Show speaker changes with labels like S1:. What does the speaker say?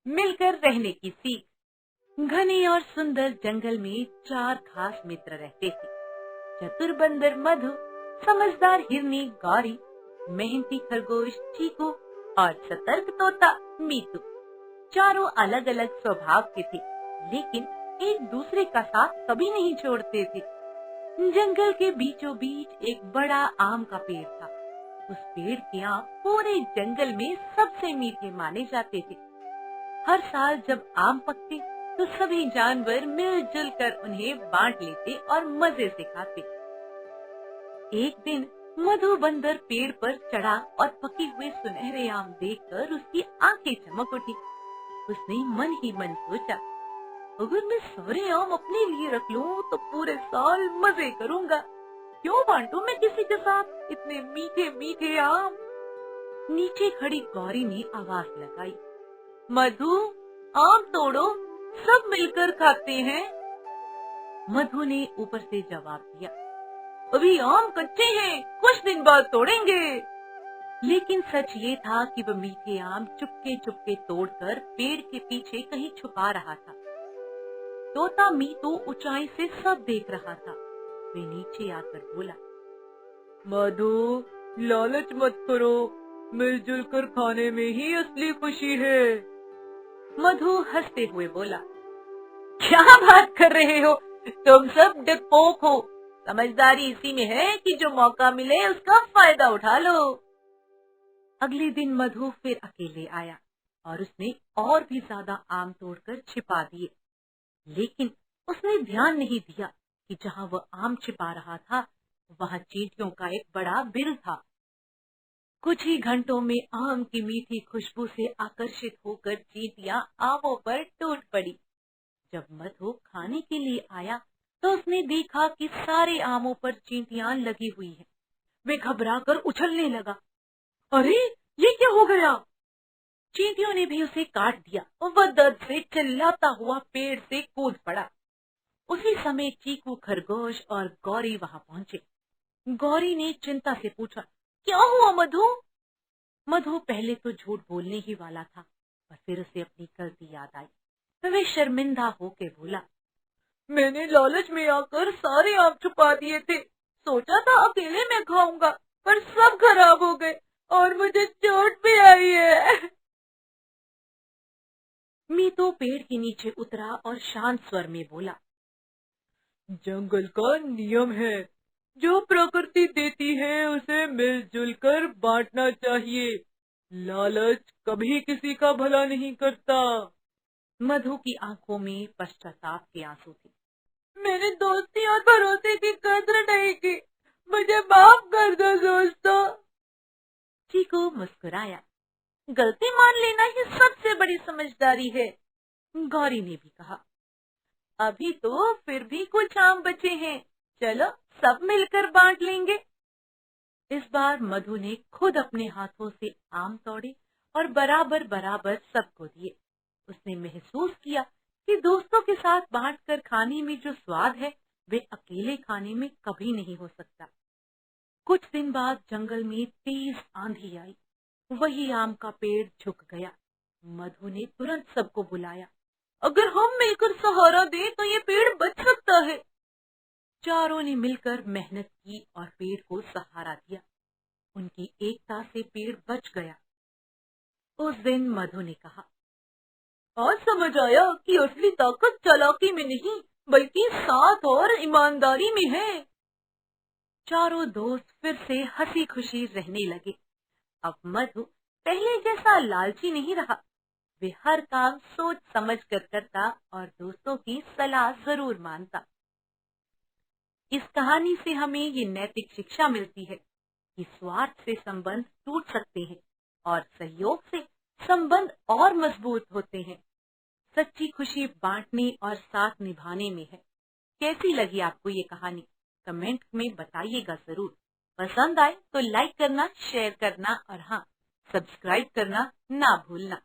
S1: मिलकर रहने की सीख। घने और सुंदर जंगल में 4 खास मित्र रहते थे। चतुर बंदर मधु, समझदार हिरनी गौरी, मेहनती खरगोश चीकू और सतर्क तोता मीतू। चारों अलग अलग स्वभाव के थे, लेकिन एक दूसरे का साथ कभी नहीं छोड़ते थे। जंगल के बीचों बीच एक बड़ा आम का पेड़ था। उस पेड़ के आम पूरे जंगल में सबसे मीठे माने जाते थे। हर साल जब आम पकते तो सभी जानवर मिलजुल कर उन्हें बांट लेते और मजे से खाते। एक दिन मधु बंदर पेड़ पर चढ़ा और पके हुए सुनहरे आम देखकर उसकी आंखें चमक उठी। उसने मन ही मन सोचा, अगर मैं सारे आम अपने लिए रख लूं तो पूरे साल मजे करूंगा। क्यों बांटूं मैं किसी के साथ इतने मीठे मीठे आम। नीचे खड़ी गौरी ने आवाज लगाई, मधु, आम तोड़ो, सब मिलकर खाते हैं। मधु ने ऊपर से जवाब दिया, अभी आम कच्चे हैं, कुछ दिन बाद तोड़ेंगे। लेकिन सच ये था कि वह मीठे आम चुपके चुपके तोड़कर पेड़ के पीछे कहीं छुपा रहा था। तोता मीतू ऊंचाई से सब देख रहा था। वे नीचे आकर बोला, मधु, लालच मत करो, मिलजुल कर खाने में ही असली खुशी है। मधु हंसते हुए बोला, क्या बात कर रहे हो, तुम सब डरपोक हो। समझदारी इसी में है कि जो मौका मिले उसका फायदा उठा लो। अगले दिन मधु फिर अकेले आया और उसने और भी ज्यादा आम तोड़कर छिपा दिए। लेकिन उसने ध्यान नहीं दिया कि जहाँ वह आम छिपा रहा था वहाँ चींटियों का एक बड़ा बिल था। कुछ ही घंटों में आम की मीठी खुशबू से आकर्षित होकर चींटियां आमों पर टूट पड़ी। जब मधु खाने के लिए आया तो उसने देखा कि सारे आमों पर चींटियां लगी हुई हैं। वे घबराकर उछलने लगा। अरे, ये क्या हो गया? चींटियों ने भी उसे काट दिया और वह दर्द से चिल्लाता हुआ पेड़ से कूद पड़ा। उसी समय चीकू, खरगोश और गौरी वहां पहुंचे। गौरी ने चिंता से पूछा, क्या हुआ मधु? मधु पहले तो झूठ बोलने ही वाला था, पर फिर उसे अपनी गलती याद आई। तो वे शर्मिंदा होकर बोला, मैंने लालच में आकर सारे आम छुपा दिए थे। सोचा था अकेले मैं खाऊंगा, पर सब खराब हो गए और मुझे चोट भी आई है। मीतू पेड़ के नीचे उतरा और शांत स्वर में बोला, जंगल का नियम है, जो प्रकृति देती है उसे मिलजुल कर बांटना चाहिए। लालच कभी किसी का भला नहीं करता। मधु की आंखों में पश्चाताप के आंसू थे। मैंने दोस्ती और भरोसे की कद्र नहीं की, मुझे माफ कर दो दोस्तों। चीकू मुस्कुराया, गलती मान लेना ही सबसे बड़ी समझदारी है। गौरी ने भी कहा, अभी तो फिर भी कुछ आम बचे हैं, चलो सब मिलकर बांट लेंगे। इस बार मधु ने खुद अपने हाथों से आम तोड़े और बराबर बराबर सबको दिए। उसने महसूस किया कि दोस्तों के साथ बांटकर खाने में जो स्वाद है वे अकेले खाने में कभी नहीं हो सकता। कुछ दिन बाद जंगल में तेज आंधी आई। वही आम का पेड़ झुक गया। मधु ने तुरंत सबको बुलाया, अगर हम मिलकर सहारा दें तो ये पेड़ बच सकता है। चारों ने मिलकर मेहनत की और पेड़ को सहारा दिया। उनकी एकता से पेड़ बच गया। उस दिन मधु ने कहा, आज समझ आया कि असली ताकत चालाकी में नहीं बल्कि साथ और ईमानदारी में है। चारों दोस्त फिर से हंसी खुशी रहने लगे। अब मधु पहले जैसा लालची नहीं रहा। वे हर काम सोच समझ कर करता और दोस्तों की सलाह जरूर मानता। इस कहानी से हमें ये नैतिक शिक्षा मिलती है कि स्वार्थ से संबंध टूट सकते हैं और सहयोग से संबंध और मजबूत होते हैं। सच्ची खुशी बांटने और साथ निभाने में है। कैसी लगी आपको ये कहानी? कमेंट में बताइएगा जरूर। पसंद आए तो लाइक करना, शेयर करना और हाँ, सब्सक्राइब करना ना भूलना।